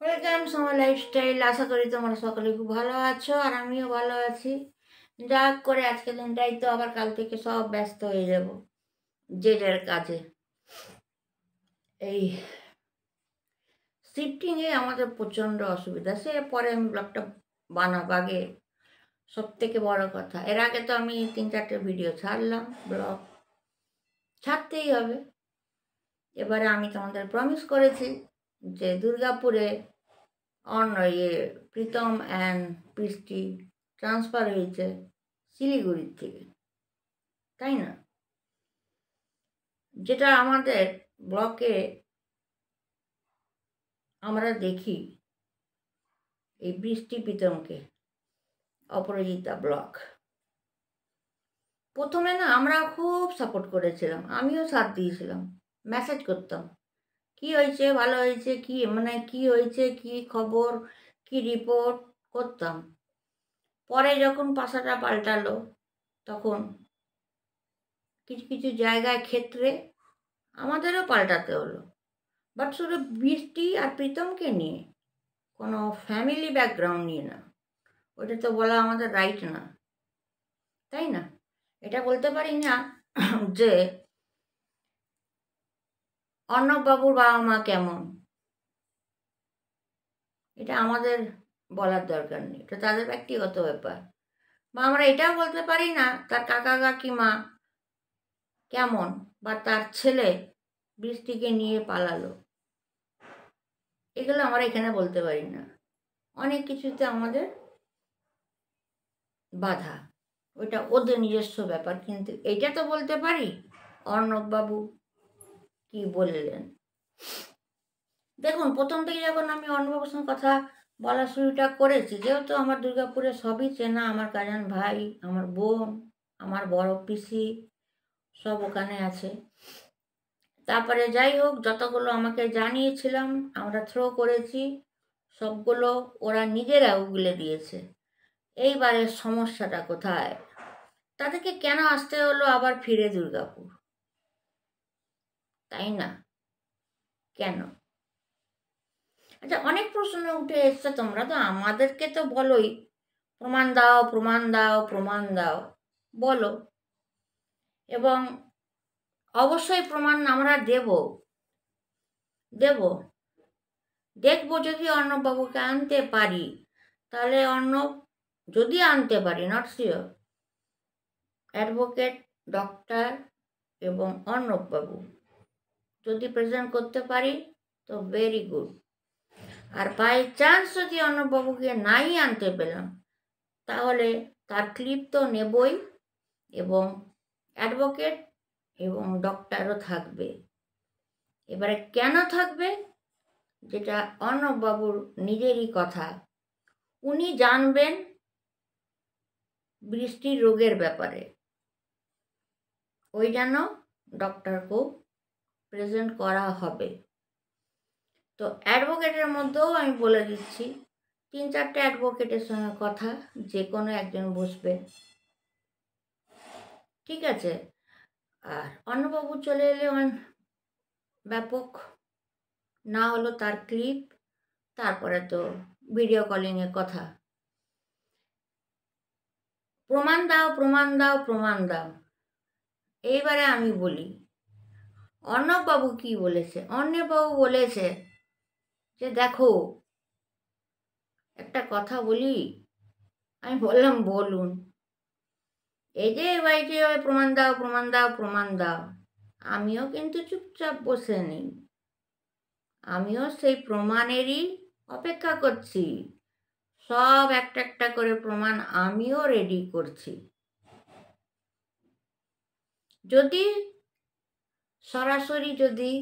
Welcome সময় lifestyle. আশা করি তোমরা সকলে খুব ভালো আছো আর আমিও ভালো আছি। যা করে আজকে দিনটাই তো আবার কাল থেকে সব ব্যস্ত হয়ে যাব যে যার কাজে। এই শিফটিংয়ে আমাদের প্রচণ্ড অসুবিধা, সে পরে আমি ব্লগটা বানাবো। আগে সব থেকে বড় কথা, এর আগে তো আমি 3-4টে ভিডিও ছাড়লাম, ব্লগ ছাড়তেই হবে। এবারে আমি তোমাদের প্রমিস করেছি যে দুর্গাপুরে প্রীতম অ্যান্ড বৃষ্টি ট্রান্সফার হয়েছে শিলিগুড়ির থেকে, তাই না? যেটা আমাদের ব্লকে আমরা দেখি, এই বৃষ্টি প্রীতমকে অপরাজিতা ব্লক প্রথমে না আমরা খুব সাপোর্ট করেছিলাম, আমিও সাথ দিয়েছিলাম, মেসেজ করতাম কি হয়েছে, ভালো হয়েছে কি, মানে কি হয়েছে, কি খবর, কি রিপোর্ট করতাম। পরে যখন পাশাটা পাল্টালো তখন কিছু কিছু জায়গায় ক্ষেত্রে আমাদেরও পাল্টাতে হলো। বাট শুধু বৃষ্টি আর প্রীতমকে নিয়ে, কোনো ফ্যামিলি ব্যাকগ্রাউন্ড নিয়ে না। ওটা তো বলা আমাদের রাইট না, তাই না? এটা বলতে পারি না যে অর্ণববাবুর বাবা মা কেমন, এটা আমাদের বলার দরকার নেই, এটা তাদের ব্যক্তিগত ব্যাপার। বা আমরা এটাও বলতে পারি না তার কাকা কাকিমা কেমন, বা তার ছেলে বৃষ্টিকে নিয়ে পালালো, এগুলো আমরা এখানে বলতে পারি না। অনেক কিছুতে আমাদের বাধা, ওইটা ওদের নিজস্ব ব্যাপার। কিন্তু এটা তো বলতে পারি অর্ণববাবু কি বললেন। দেখুন, প্রথম থেকে যখন আমি অর্ণববাবুর সঙ্গে কথা বলা শুরুটা করেছি, যেহেতু আমার দুর্গাপুরে সবই চেনা, আমার কাজান ভাই, আমার বোন, আমার বড় পিসি সব ওখানে আছে। তারপরে যাই হোক, যতগুলো আমাকে জানিয়েছিলাম আমরা থ্রো করেছি, সবগুলো ওরা নিজেরা উগলে দিয়েছে। এইবারের সমস্যাটা কোথায়, তাদেরকে কেন আসতে হলো আবার ফিরে দুর্গাপুর, তাই না? কেন? আচ্ছা, অনেক প্রশ্ন উঠে এসছে, তোমরা তো আমাদেরকে তো বলোই প্রমাণ দাও, প্রমাণ দাও, প্রমাণ দাও, বলো, এবং অবশ্যই প্রমাণ আমরা দেব দেব দেখবো। যদি অর্ণববাবুকে আনতে পারি, তাহলে অর্ণব, যদি আনতে পারি, নট শিওর, অ্যাডভোকেট, ডক্টর এবং অর্ণববাবু যদি প্রেজেন্ট করতে পারি তো ভেরি গুড। আর বাই চান্স যদি অর্ণববাবুকে নাই আনতে পেলাম, তাহলে তার ক্লিপ তো নেবই, এবং অ্যাডভোকেট এবং ডক্টরও থাকবে। এবারে কেন থাকবে, যেটা অর্ণববাবুর নিজেরই কথা, উনি জানবেন বৃষ্টির রোগের ব্যাপারে, ওই জন্য ডক্টরকেও প্রেজেন্ট করা হবে। তো অ্যাডভোকেটের মধ্যেও আমি বলে দিচ্ছি, 3-4টে অ্যাডভোকেটের সঙ্গে কথা, যে কোনো একজন বসবে, ঠিক আছে? আর অর্ণববাবু চলে এলে ব্যাপক, না হলো তার ক্লিপ, তারপরে তো ভিডিও কলিংয়ে কথা। প্রমাণ দাও, প্রমাণ দাও, প্রমাণ দাও। এইবারে আমি বলি অর্ণববাবু কি বলেছে। অর্ণববাবু বলেছে যে দেখো, একটা কথা বলি। আমি বললাম বলুন। এই যে বাড়িতে প্রমাণ দাও, প্রমাণ দাও, প্রমাণ দাও, আমিও কিন্তু চুপচাপ বসে নেই, আমিও সেই প্রমাণেরই অপেক্ষা করছি। সব একটা একটা করে প্রমাণ আমিও রেডি করছি। যদি সরাসরি যদি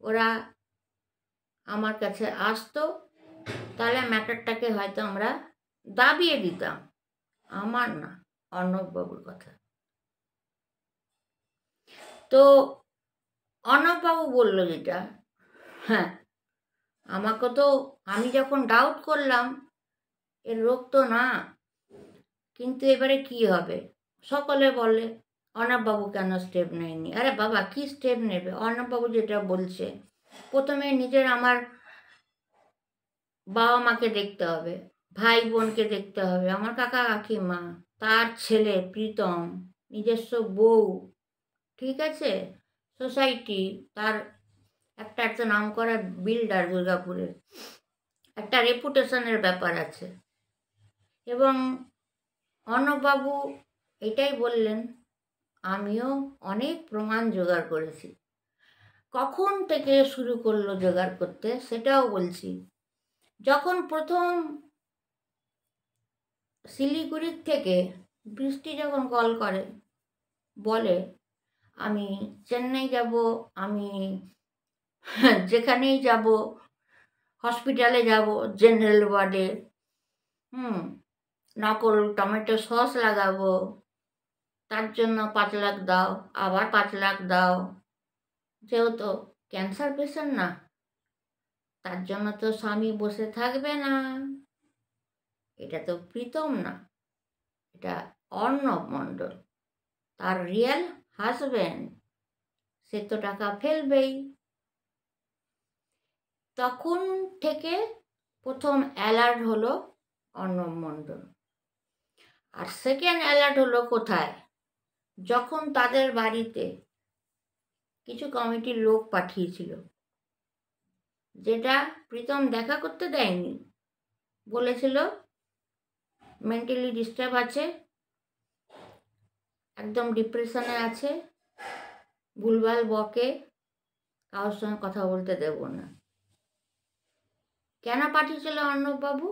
ওরা আমার কাছে আসতো, তাহলে ম্যাটারটাকে হয়তো আমরা দাবিয়ে দিতাম। আমার না, অর্ণববাবুর কথা। তো অর্ণববাবু বললো যেটা, হ্যাঁ, আমাকে তো, আমি যখন ডাউট করলাম এর রোগ তো না, কিন্তু এবারে কি হবে, সকলে বলে অর্ণববাবু কেন স্টেপ নেয়নি। আরে বাবা, কি স্টেপ নেবে? অর্ণববাবু যেটা বলছে, প্রথমে নিজের আমার বাবা মাকে দেখতে হবে, ভাই বোনকে দেখতে হবে, আমার কাকা কাকিমা, তার ছেলে প্রীতম, নিজস্ব বউ, ঠিক আছে, সোসাইটি, তার একটা নাম করা বিল্ডার দুর্গাপুরের, একটা রেপুটেশনের ব্যাপার আছে। এবং অর্ণববাবু এটাই বললেন, আমিও অনেক প্রমাণ জোগাড় করেছি। কখন থেকে শুরু করলো জোগাড় করতে সেটাও বলছি। যখন প্রথম শিলিগুড়ির থেকে বৃষ্টি যখন কল করে, বলে আমি চেন্নাই যাব, আমি যেখানেই যাব, হসপিটালে যাব, জেনারেল ওয়ার্ডে, নকল টমেটো সস লাগাবো, তার জন্য 5 লাখ দাও, আবার 5 লাখ দাও। যেহেতু ক্যান্সার পেশেন্ট না, তার জন্য তো স্বামী বসে থাকবে না। এটা তো প্রীতম না, এটা অর্ণব মণ্ডল, তার রিয়েল হাজব্যান্ড, সে তো টাকা ফেলবেই। তখন থেকে প্রথম অ্যালার্ট হলো অর্ণব মণ্ডল। আর সেকেন্ড অ্যালার্ট হলো কোথায়? যখন তাদের বাড়িতে কিছু কমিটির লোক পাঠিয়েছিল, যেটা প্রীতম দেখা করতে দেয়নি, বলেছিল মেন্টালি ডিস্টার্ব আছে, একদম ডিপ্রেশনে আছে, ভুলভাল বকে, কারোর সঙ্গে কথা বলতে দেব না। কেন পাঠিয়েছিল অর্ণববাবু?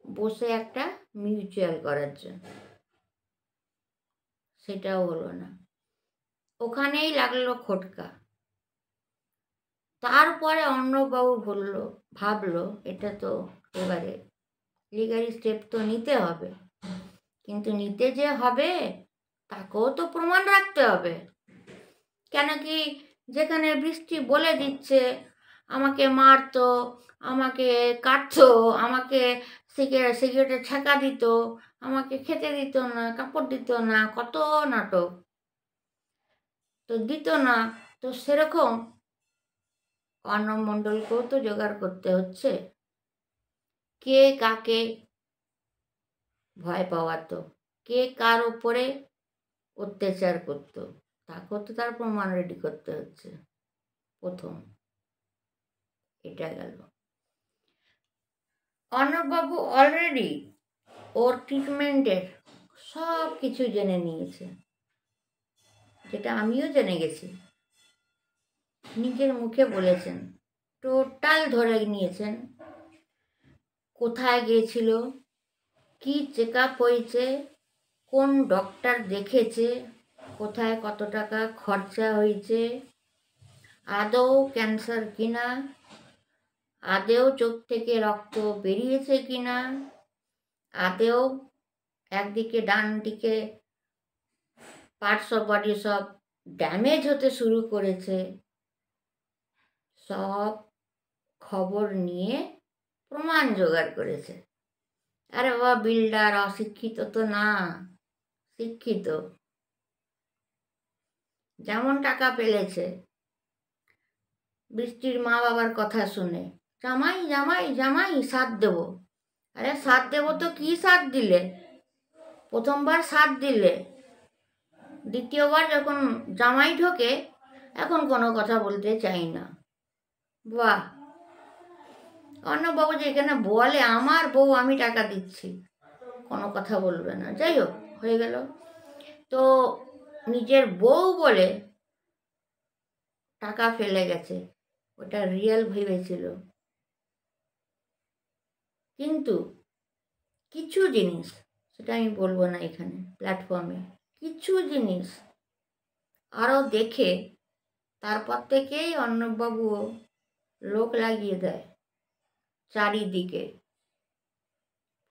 বসে একটা মিউচুয়াল করার জন্য। সেটাও হলো না, ওখানেই লাগলো খটকা। তারপরে অর্ণববাবু ভাবলো এটা তো এবারে লিগালি স্টেপ তো নিতে হবে, কিন্তু নিতে যে হবে তাকেও তো প্রমাণ রাখতে হবে। কেন কি, যেখানে বৃষ্টি বলে দিচ্ছে আমাকে মারতো, আমাকে কাটতো, আমাকে সিগারেটে ছ্যাঁকা দিত, আমাকে খেতে দিত না, কাপড় দিত না, কত নাটক তো দিত না, তো সেরকম অর্ণব মণ্ডলকেও তো জোগাড় করতে হচ্ছে। কে কাকে ভয় পাওয়াতো, কে কার ওপরে অত্যাচার করতো, তাকেও তো তার প্রমাণ রেডি করতে হচ্ছে। প্রথম এটা গেল। অর্ণববাবু অলরেডি ওর ট্রিটমেন্টের সব কিছু জেনে নিয়েছে, যেটা আমিও জেনে গেছি। নিজের মুখে বলেছেন, টোটাল ধরে নিয়েছেন, কোথায় গিয়েছিল, কি চেক আপ হয়েছে, কোন ডক্টর দেখেছে, কোথায় কত টাকা খরচা হয়েছে, আদৌ ক্যান্সার কিনা, আদেও চোখ থেকে রক্ত বেরিয়েছে কিনা, আদেও একদিকে ডান দিকে পার্টস অফ বডি সব ড্যামেজ হতে শুরু করেছে, সব খবর নিয়ে প্রমাণ জোগাড় করেছে। আরে বাবা, বিল্ডার অশিক্ষিত তো না, শিক্ষিত। যেমন টাকা পেলেছে, বৃষ্টির মা বাবার কথা শুনে, জামাই জামাই জামাই সাথ দেব। আরে সাথ দেব তো কি সাথ দিলে? প্রথমবার সাথ দিলে, দ্বিতীয়বার যখন জামাই ঢোকে এখন কোনো কথা বলতে চাই না। বাহ, অর্ণববাবু যে এখানে বলে আমার বউ আমি টাকা দিচ্ছি, কোনো কথা বলবে না। যাই হোক, হয়ে গেল। তো নিজের বউ বলে টাকা ফেলে গেছে, ওটা রিয়েল ভেবেছিল। কিন্তু কিছু জিনিস, সেটা আমি বলবো না এখানে প্ল্যাটফর্মে, কিছু জিনিস আরও দেখে তারপর থেকেই অর্ণববাবুও লোক লাগিয়ে দেয় চারিদিকে।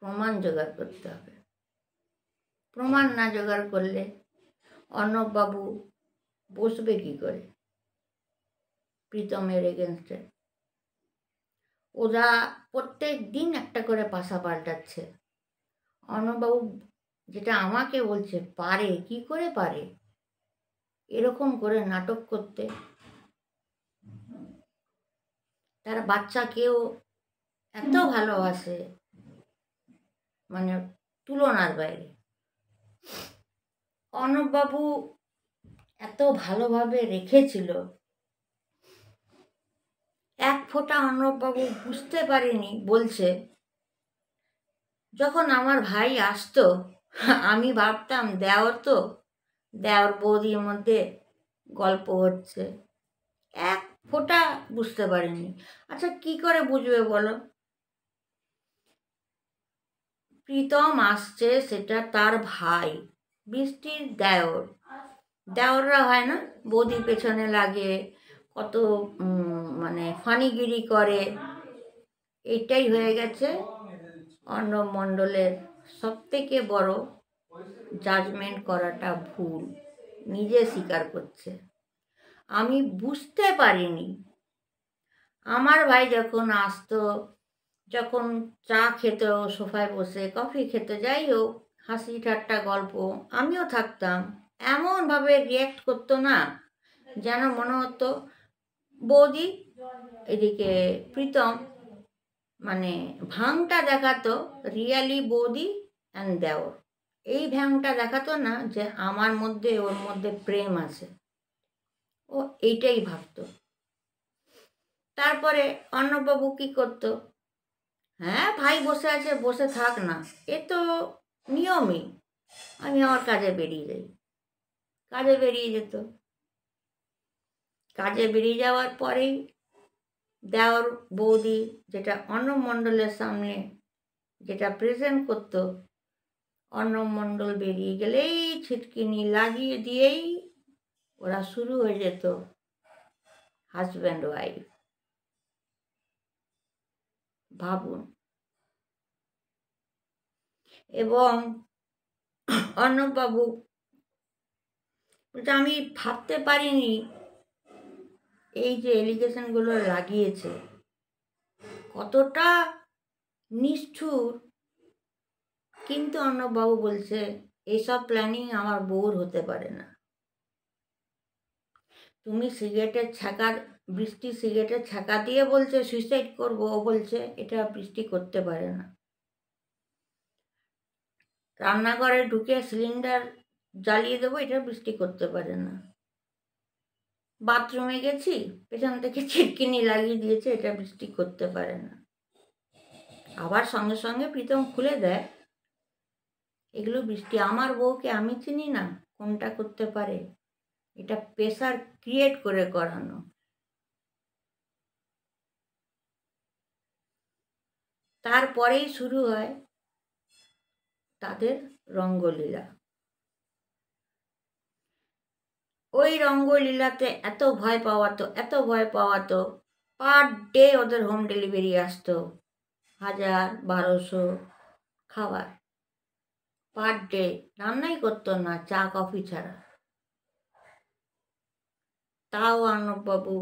প্রমাণ জোগাড় করতে হবে, প্রমাণ না জোগাড় করলে অর্ণববাবু বসবে কি করে প্রীতমের এগেনস্টে? ওরা প্রত্যেক দিন একটা করে পাশা পাল্টাচ্ছে। অর্ণববাবু যেটা আমাকে বলছে, পারে কি করে পারে এরকম করে নাটক করতে? তার বাচ্চাকেও এত ভালোবাসে, মানে তুলনার বাইরে। অর্ণববাবু এত ভালোভাবে রেখেছিল, এক ফোঁটা অর্ণববাবু বুঝতে পারেনি। বলছে, যখন আমার ভাই আসতো আমি ভাবতাম দেওর বৌদির মধ্যে গল্প হচ্ছে, এক ফোঁটা বুঝতে পারিনি। আচ্ছা, কি করে বুঝবে বলো? প্রীতম আসছে, সেটা তার ভাই, বৃষ্টির দেওররা হয় না, বৌদির পেছনে লাগে, কত মানে ফানিগিরি করে। এইটাই হয়ে গেছে অর্ণব মণ্ডলের সবথেকে বড় জাজমেন্ট করাটা ভুল। নিজে স্বীকার করছে, আমি বুঝতে পারিনি। আমার ভাই যখন আসতো, যখন চা খেত সোফায় বসে, কফি খেতে, যাই হোক, হাসি ঠাট্টা গল্প, আমিও থাকতাম, এমনভাবে রিয়্যাক্ট করতো না যেন মনে হতো বৌদি, এদিকে প্রীতম, মানে ভাঙটা দেখাতো রিয়ালি বৌদি অ্যান্ড দেওর। এই ভ্যাংটা দেখাতো না যে আমার মধ্যে ওর মধ্যে প্রেম আছে, ও এইটাই ভাবতো। তারপরে অর্ণববাবু কী করতো? হ্যাঁ, ভাই বসে আছে, বসে থাক না, এ তো নিয়মই। আমি আমার কাজে বেরিয়ে যাই। কাজে বেরিয়ে যেত। কাজে বেরিয়ে যাওয়ার পরেই দেওর বৌদি যেটা অর্ণব মণ্ডলের সামনে যেটা প্রেজেন্ট করতো, অর্ণব মণ্ডল বেরিয়ে গেলেই ছিটকিনি লাগিয়ে দিয়েই ওরা শুরু হয়ে যেত হাজব্যান্ড ওয়াইফ। ভাবুন। এবং অর্ণববাবু আমি ভাবতে পারিনি এই যে এলিগেশনগুলো লাগিয়েছে কতটা নিষ্ঠুর। কিন্তু অর্ণববাবু বলছে এইসব প্ল্যানিং আমার বউর হতে পারে না। তুমি বৃষ্টি সিগারেটের ছ্যাঁকা দিয়ে বলছে সুইসাইড করবো, ও বলছে এটা বৃষ্টি করতে পারে না। রান্নাঘরে ঢুকে সিলিন্ডার জ্বালিয়ে দেবো, এটা বৃষ্টি করতে পারে না। বাথরুমে গেছি, পেছন থেকে ছিটকিনি লাগিয়ে দিয়েছে, এটা বৃষ্টি করতে পারে না। আবার সঙ্গে সঙ্গে প্রীতম খুলে দেয়, এগুলো বৃষ্টি। আমার বউকে আমি চিনি না কোনটা করতে পারে, এটা প্রেশার ক্রিয়েট করে করানো। তারপরেই শুরু হয় তাদের রঙ্গলীলা। ওই রঙ্গলীলাতে এত ভয় পাওয়াতো, পার ডে ওদের হোম ডেলিভারি আসতো 1000-1200 খাবার পার ডে। রান্নাই করতো না, চা কফি ছাড়া। তাও অর্ণববাবু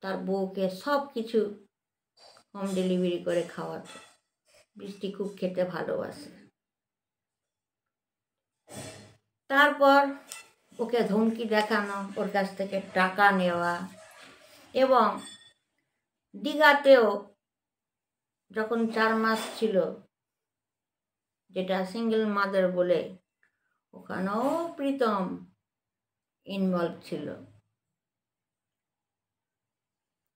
তার বউকে সব কিছু হোম ডেলিভারি করে খাওয়াতো। বৃষ্টি খুব খেতে ভালোবাসে। তারপর ওকে ধমকি দেখানো, ওর কাছ থেকে টাকা নেওয়া। এবং দীঘাতেও যখন 4 মাস ছিল, যেটা সিঙ্গেল মাদার বলে, ওখানেও প্রীতম ইনভলভ ছিল।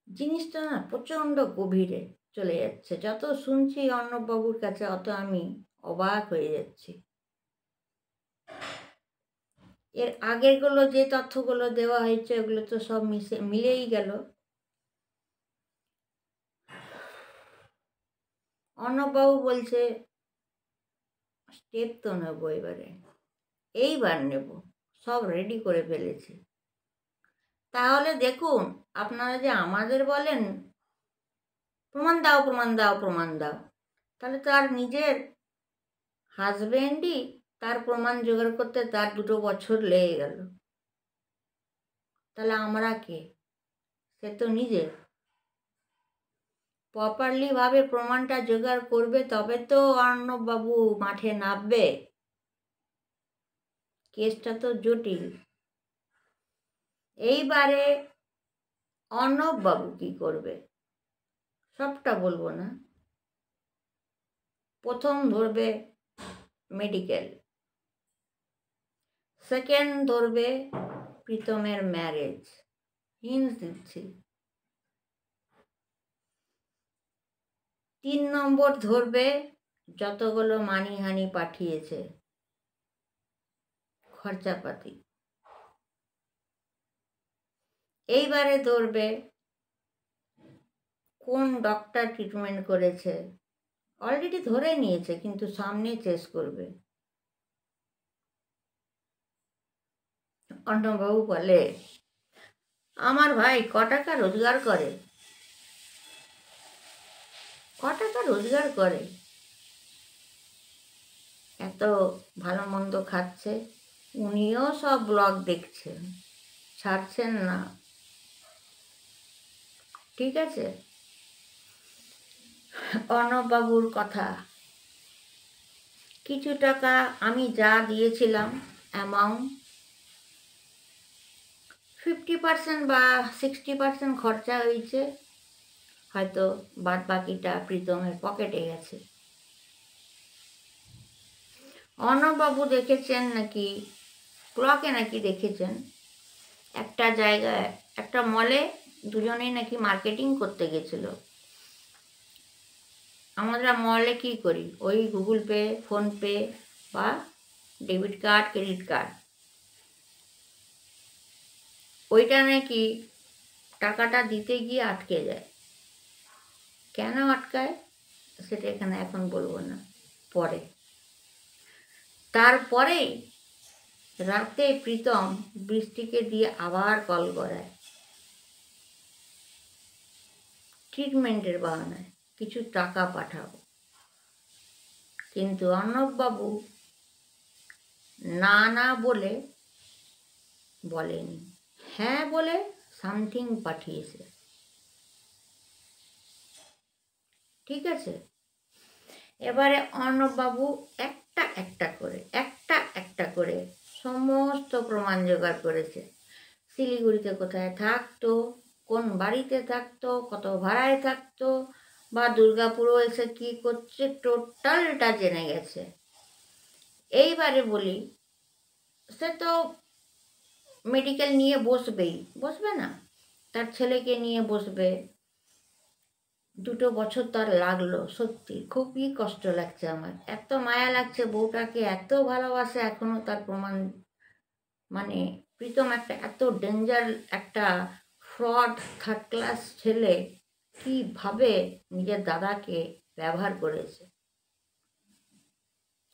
জিনিসটা না প্রচণ্ড গভীরে চলে যাচ্ছে। যত শুনছি অর্ণববাবুর কাছে, অত আমি অবাক হয়ে যাচ্ছি। এর আগেরগুলো যে তথ্যগুলো দেওয়া হয়েছে, ওগুলো তো সব মিলেই গেল। অর্ণববাবু বলছে স্টেপ তো নেবো, এইবার নেব, সব রেডি করে ফেলেছি। তাহলে দেখুন, আপনারা যে আমাদের বলেন প্রমাণ দাও, তাহলে তার নিজের হাজব্যান্ডই তার প্রমাণ জোগাড় করতে তার 2 বছর লেগে গেল। তাহলে আমরা কে? সে তো নিজে প্রপারলি ভাবে প্রমাণটা জোগাড় করবে, তবে তো অর্ণববাবু মাঠে নামবে। কেসটা তো জটিল। এইবারে অর্ণববাবু কি করবে? সবটা বলবো না। প্রথম ধরবে মেডিকেল, সেকেন্ড ধরবে প্রীতমের ম্যারেজ, হিন্ট দিচ্ছি। 3 নম্বর ধরবে যতগুলো মানিহানি পাঠিয়েছে, খরচাপাতি। এইবারে ধরবে কোন ডক্টর ট্রিটমেন্ট করেছে, অলরেডি ধরে নিয়েছে কিন্তু সামনে চেস করবে। অর্ণববাবু বলে, আমার ভাই ক টাকা রোজগার করে, এত ভালো মন্দ খাচ্ছে, উনিও সব ব্লগ দেখছেন, ছাড়ছেন না, ঠিক আছে। অর্ণববাবুর কথা, কিছু টাকা আমি যা দিয়েছিলাম অ্যামাউন্ট 50% বা 60% খরচা হয়েছে, হয়তো বাদ বাকিটা প্রীতমের পকেটে গেছে। অর্ণববাবু দেখেছেন নাকি, ব্লকে নাকি দেখেছেন, একটা জায়গায় একটা মলে দুজনেই নাকি মার্কেটিং করতে গেছিল। আমরা মলে কি করি, ওই গুগল পে, ফোনপে বা ডেবিট কার্ড, ক্রেডিট কার্ড, ওইটা নাকি টাকাটা দিতে গিয়ে আটকে যায়। কেন আটকায় সেটা এখানে এখন বলবো না, পরে। তারপরেই রাতে প্রীতম বৃষ্টিকে দিয়ে আবার কল করায়, ট্রিটমেন্টের বাহানায় কিছু টাকা পাঠাবো। কিন্তু অর্ণববাবু না না বলে বলেনি, হ্যাঁ বলে সামথিং পাঠিয়েছে, ঠিক আছে। এবারে অর্ণববাবু একটা একটা করে সমস্ত প্রমাণ জোগাড় করেছে। শিলিগুড়িতে কোথায় থাকতো, কোন বাড়িতে থাকতো, কত ভাড়ায় থাকতো, বা দুর্গাপুরও এসে কি করছে, টোটালটা জেনে গেছে। এইবারে বলি, সে তো মেডিকেল নিয়ে বসবে না, তার ছেলেকে নিয়ে বসবে। 2 বছর তার লাগলো, সত্যি খুবই কষ্ট লাগছে আমার, এত মায়া লাগছে, বউটাকে এত ভালোবাসে, এখনো তার প্রমাণ, মানে প্রীতম একটা এত ডেঞ্জার একটা ফ্রড থার্ড ক্লাস ছেলে, কিভাবে নিজের দাদাকে ব্যবহার করেছে।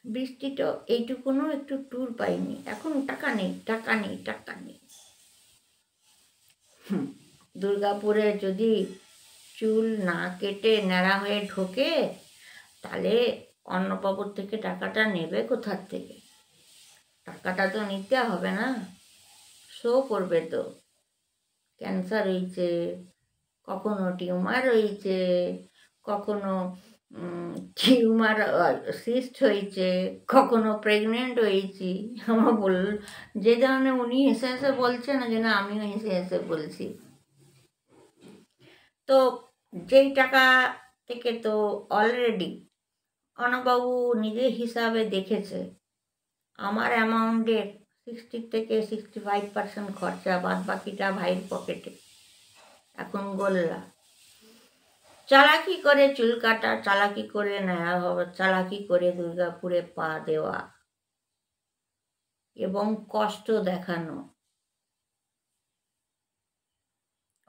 বৃষ্টি তো এইটুকুনও একটু ট্যুর পাইনি, এখন টাকা নেই। দুর্গাপুরে যদি চুল না কেটে ন্যাড়া হয়ে ঢোকে, তাহলে অন্নবাবুর থেকে টাকাটা নেবে কোথার থেকে? টাকাটা তো নিতে হবে না, শো করবে তো ক্যান্সার হয়েছে, কখনো টিউমার হয়েছে, কখনো টিউমার সিস্ট হয়েছে, কখনো প্রেগনেন্ট হয়েছি। আমার যে ধরনের উনি হেসে হেসে বলছেন, না যেন আমিও হেসে হেসে বলছি। তো যেই টাকা থেকে তো অলরেডি অর্ণববাবু নিজের হিসাবে দেখেছে আমার অ্যামাউন্টের 60 থেকে 65% খরচা, বাদ বাকিটা ভাইয়ের পকেটে। এখন গোল্লা, চালাকি করে চুল কাটা, চালাকি করে নেওয়া হবে, চালাকি করে দুর্গাপুরে পা দেওয়া এবং কষ্ট দেখানো।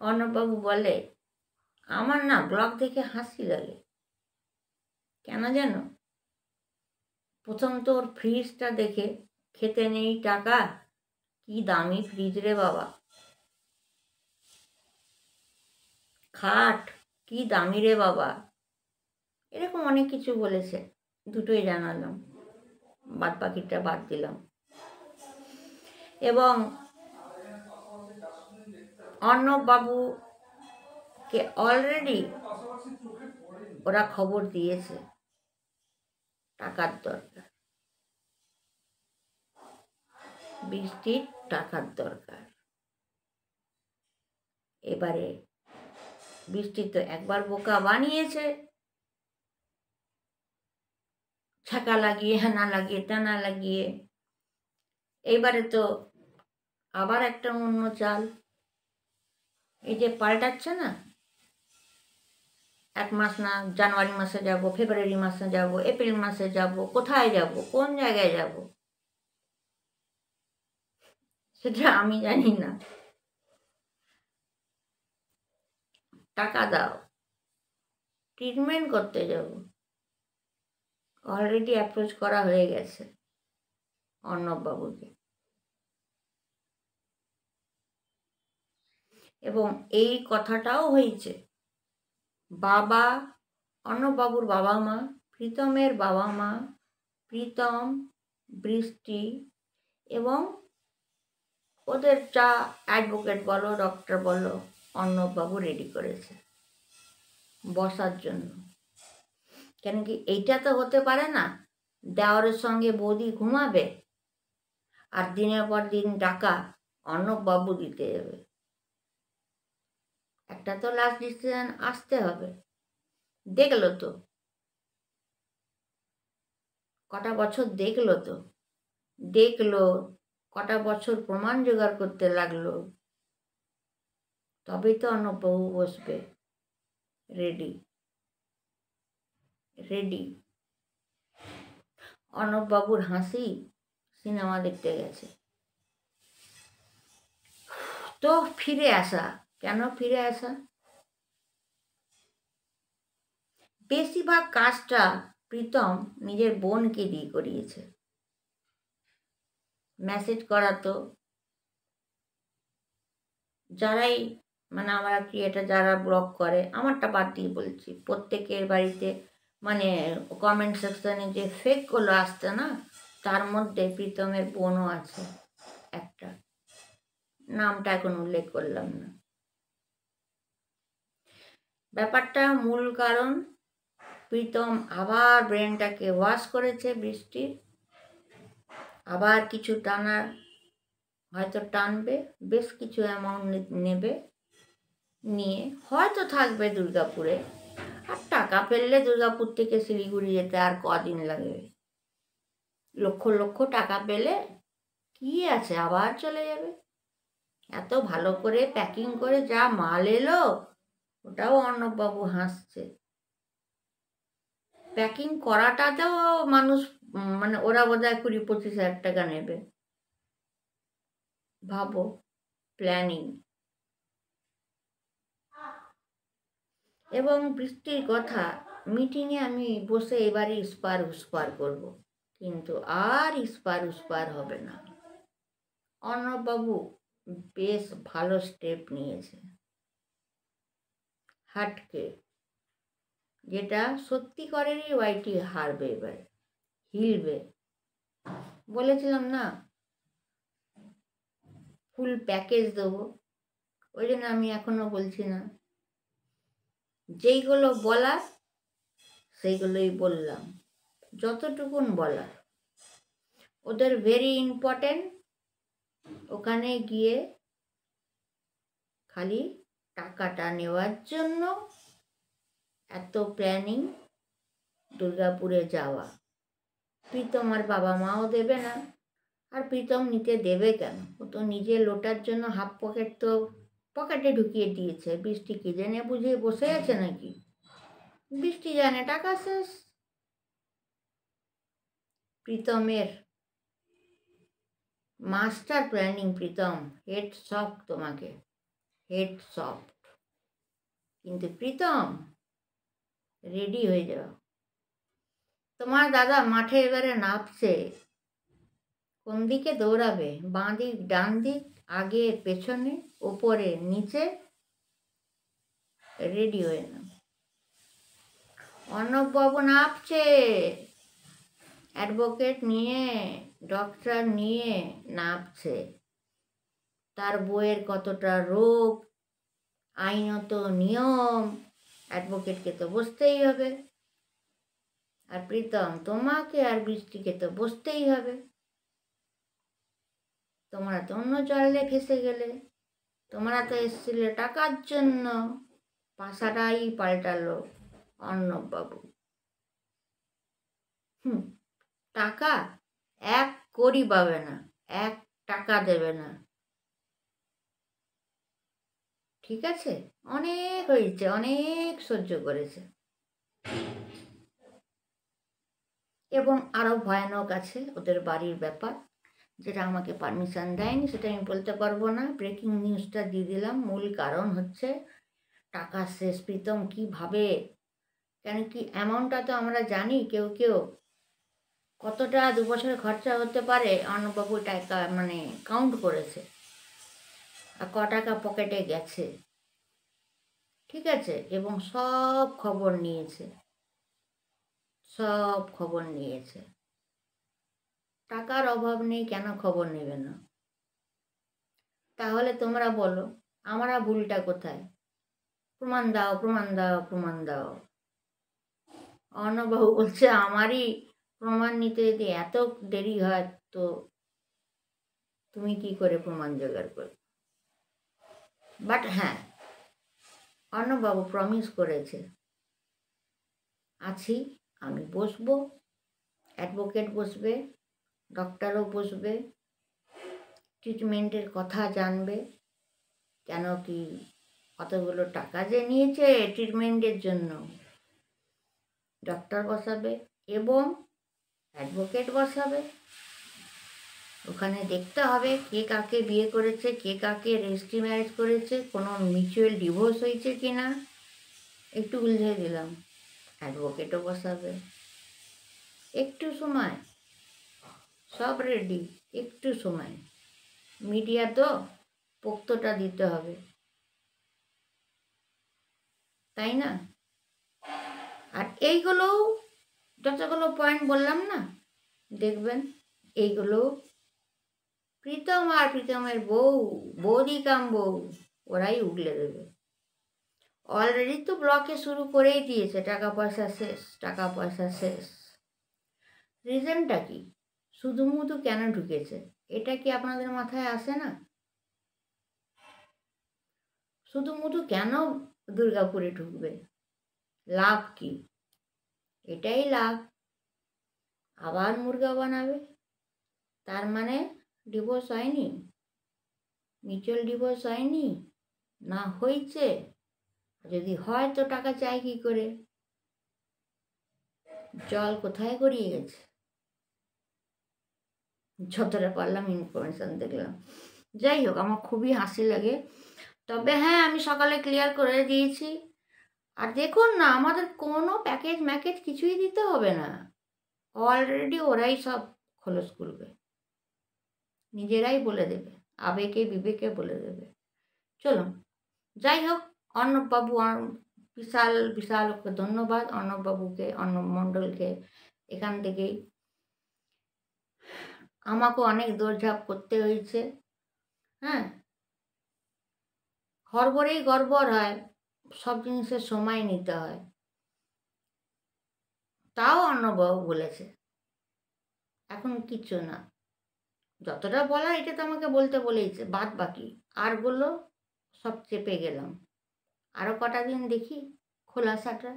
অর্ণববাবু বলে, আমার না ব্লগ দেখে হাসি লাগে, কেন যেন, প্রথম তো ওর ফ্রিজটা দেখে, খেতে নেই টাকা, কি দামি ফ্রিজ রে বাবা, খাট কি দামি রে বাবা, এরকম অনেক কিছু বলেছে, দুটোই জানালাম, বাদ বাকিটা বাদ দিলাম। এবং অর্ণববাবুকে অলরেডি ওরা খবর দিয়েছে টাকার দরকার, বৃষ্টির টাকার দরকার। এবারে বৃষ্টি তো একবার বোকা বানিয়েছে, ছাকা লাগিয়ে, হেনা লাগিয়ে, টানা লাগিয়ে। এইবারে তো আবার একটা অন্য চাল, এই যে পাল্টাচ্ছে না, 1 মাস না, জানুয়ারি মাসে যাব, ফেব্রুয়ারি মাসে যাব, এপ্রিল মাসে যাব, কোথায় যাব, কোন জায়গায় যাব সেটা আমি জানি না। টাকা দাও, ট্রিটমেন্ট করতে যাব। অলরেডি অ্যাপ্রোচ করা হয়ে গেছে অর্ণববাবুকে, এবং এই কথাটাও হয়েছে বাবা, অর্ণববাবুর বাবা মা, প্রীতমের বাবা মা, প্রীতম, বৃষ্টি এবং ওদের যা অ্যাডভোকেট বলো, ডক্টর বলো, অর্ণববাবু রেডি করেছে বসার জন্য। কেন কি এইটা তো হতে পারে না দেওরের সঙ্গে বৌদি ঘুমাবে আর দিনের পর দিন টাকা অর্ণববাবু দিতে যাবে। একটা তো লাস্ট ডিসিশন আসতে হবে। দেখলো তো কটা বছর, দেখলো কটা বছর প্রমাণ জোগাড় করতে লাগলো, তবেই তো অর্ণববাবু বসবে রেডি। অর্ণববাবুর হাসি সিনেমা দেখতে গেছে। তো ফিরে আসা, কেন ফিরে আসা? বেশিরভাগ কাজটা প্রীতম নিজের বোনকে দিয়ে করিয়েছে। মেসেজ করাতো, যারাই মানে আমরা ক্রিয়েটার যারা ব্লগ করে, আমারটা বাদ দিয়ে বলছি, প্রত্যেকের বাড়িতে মানে কমেন্ট সেকশনে যে ফেকগুলো আসছে না, তার মধ্যে প্রীতমের বোনও আছে একটা, নামটা এখন উল্লেখ করলাম না। ব্যাপারটা মূল কারণ প্রীতম আবার ব্রেনটাকে ওয়াশ করেছে বৃষ্টির, আবার কিছু টানার হয়তো টানবে, বেশ কিছু অ্যামাউন্ট নেবে, নিয়ে হয়তো থাকবে দুর্গাপুরে। আর টাকা ফেললে দুর্গাপুর থেকে শিলিগুড়ি যেতে আর কদিন লাগবে? লক্ষ লক্ষ টাকা পেলে কি আছে, আবার চলে যাবে। এত ভালো করে প্যাকিং করে যা মাল এলো, ওটাও অর্ণববাবু হাসছে। প্যাকিং করাটাতেও মানুষ মানে ওরা বোধহয় 20-25 হাজার টাকা নেবে। ভাবো, প্ল্যানিং। এবং বৃষ্টির কথা মিটিংয়ে আমি বসে এবারে উস্পার করব, কিন্তু আর উস্পার হবে না। অর্ণববাবু বেশ ভালো স্টেপ নিয়েছে, হাটকে, যেটা সত্যিকারেরই ওয়াইটি হারবে, এবারে হিলবে। বলেছিলাম না ফুল প্যাকেজ দেবো, ওই জন্য আমি এখনো বলছি না, যেইগুলো বলার সেইগুলোই বললাম, যতটুকুন বলার। ওদের ভেরি ইম্পর্টেন্ট, ওখানে গিয়ে খালি টাকাটা নেওয়ার জন্য এত প্ল্যানিং, দুর্গাপুরে যাওয়া। প্রীতম আর বাবা মাও দেবে না, আর প্রীতম নিতে দেবে কেন? ও তো নিজে লোটার জন্য হাফ পকেট তো পকেটে ঢুকিয়ে দিয়েছে। বৃষ্টি কি জেনে বুঝে বসে আছে নাকি? বৃষ্টি জানে টাকা শেষ। প্রীতমের master planning, Pritam head soft, তোমাকে হেড সফট। কিন্তু প্রীতম রেডি হয়ে যাও, তোমার দাদা মাঠে এবারে নামছে। কোন দিকে দৌড়াবে? বাঁ দিক, ডান দিক, আগে পেছনে, ওপরে নিচে, রেডি হয়ে নাও। অর্ণববাবু নামছে, অ্যাডভোকেট নিয়ে, ডক্টর নিয়ে নামছে। তার বইয়ের কতটা রোগ, আইনত নিয়ম, অ্যাডভোকেটকে তো বসতেই হবে। আর প্রীতম, তোমাকে আর বৃষ্টিকে তো বসতেই হবে। তোমরা তো অন্য জালে ফেসে গেলে, তোমরা তো এসেছিলে টাকার জন্য, পাশাটাই পাল্টালো অর্ণববাবু। টাকা 1 কড়ি পাবে না, 1 টাকা দেবে না। ঠিক আছে, অনেক হয়েছে, অনেক সহ্য করেছে। এবং আরও ভয়ানক আছে ওদের বাড়ির ব্যাপার, যেটা আমাকে পারমিশন দেয়নি, সেটা আমি বলতে পারবো না। ব্রেকিং নিউজটা দিয়ে দিলাম। মূল কারণ হচ্ছে টাকা শেষ। প্রীতম কীভাবে, কেন কি অ্যামাউন্টটা তো আমরা জানি, কেউ কেউ কতটা 2 বছরে খরচা হতে পারে অর্ণববাবু টাকা মানে কাউন্ট করেছে, আর টাকা পকেটে গেছে। ঠিক আছে, এবং সব খবর নিয়েছে, সব খবর নিয়েছে। টাকার অভাব নেই, কেন খবর নেবে না? তাহলে তোমরা বলো আমরা ভুলটা কোথায়? প্রমাণ দাও, প্রমাণ দাও, প্রমাণ দাও। অর্ণববাবু বলছে আমারই প্রমাণ নিতে যদি এত দেরি হয়, তো তুমি কি করে প্রমাণ জোগাড় করবে? বাট হ্যাঁ, অর্ণববাবু প্রমিস করেছে, আছি, আমি বসবো, অ্যাডভোকেট বসবে, ডক্টরও বসবে, ট্রিটমেন্টের কথা জানবে, কেন কি কতগুলো টাকা যে নিয়েছে ট্রিটমেন্টের জন্য, ডক্টর বসাবে এবং অ্যাডভোকেট বসাবে। ওখানে দেখতে হবে কে কাকে বিয়ে করেছে, কে কাকে রেজিস্ট্রি ম্যারেজ করেছে, কোনো মিউচুয়াল ডিভোর্স হয়েছে কি না, একটু উলঝে দিলাম। অ্যাডভোকেটও বসাবে। একটু সময়, সব রেডি, একটু সময়। মিডিয়া তো পোক্তটা দিতে হবে, তাই না? আর এইগুলো যতগুলো পয়েন্ট বললাম না, দেখবেন এইগুলো প্রীতম আর প্রীতমের বৌদি কাম বউ ওরাই উগলে দেবে। অলরেডি তো ব্লকে শুরু করেই দিয়েছে, টাকা পয়সা শেষ, টাকা পয়সা শেষ। রিজনটা কি? শুধুমুধু কেন ঢুকেছে, এটা কি আপনাদের মাথায় আসে না? শুধুমুধু কেন দুর্গাপুরে ঢুকবে? লাভ কি? এটাই লাভ, আবার মুরগা বানাবে। তার মানে ডিভোর্স হয়নি, মিউচুয়াল ডিভোর্স হয়নি, না হয়েছে? যদি হয় তো টাকা চাই কি করে? জল কোথায় গড়িয়ে গেছে? যতটা পারলাম ইনফরমেশান দেখলাম। যাই হোক, আমার খুবই হাসি লাগে। তবে হ্যাঁ, আমি সকালে ক্লিয়ার করে দিয়েছি। আর দেখুন না, আমাদের কোনো প্যাকেজ কিছুই দিতে হবে না, অলরেডি ওরাই সব খোলস খুলবে, নিজেরাই বলে দেবে, আবেগে বিবেকে বলে দেবে। চলুন, যাই হোক, অর্ণববাবু বিশাল বিশাল ধন্যবাদ অর্ণববাবুকে, অর্ণব মণ্ডলকে। এখান থেকেই আমাকেও অনেক দৌড়ঝাঁপ করতে হয়েছে। হ্যাঁ, হড়বড়েই গড়বড় হয়, সব জিনিসের সময় নিতে হয়। তাও অর্ণববাবু বলেছে এখন কিচ্ছু না, যতটা বলার এটা তো আমাকে বলতে বলেইছে, বাদ বাকি আরগুলো সব চেপে গেলাম। আরও কটা দিন দেখি খোলাসাটা।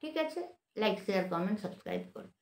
ঠিক আছে, লাইক শেয়ার কমেন্ট সাবস্ক্রাইব করুন।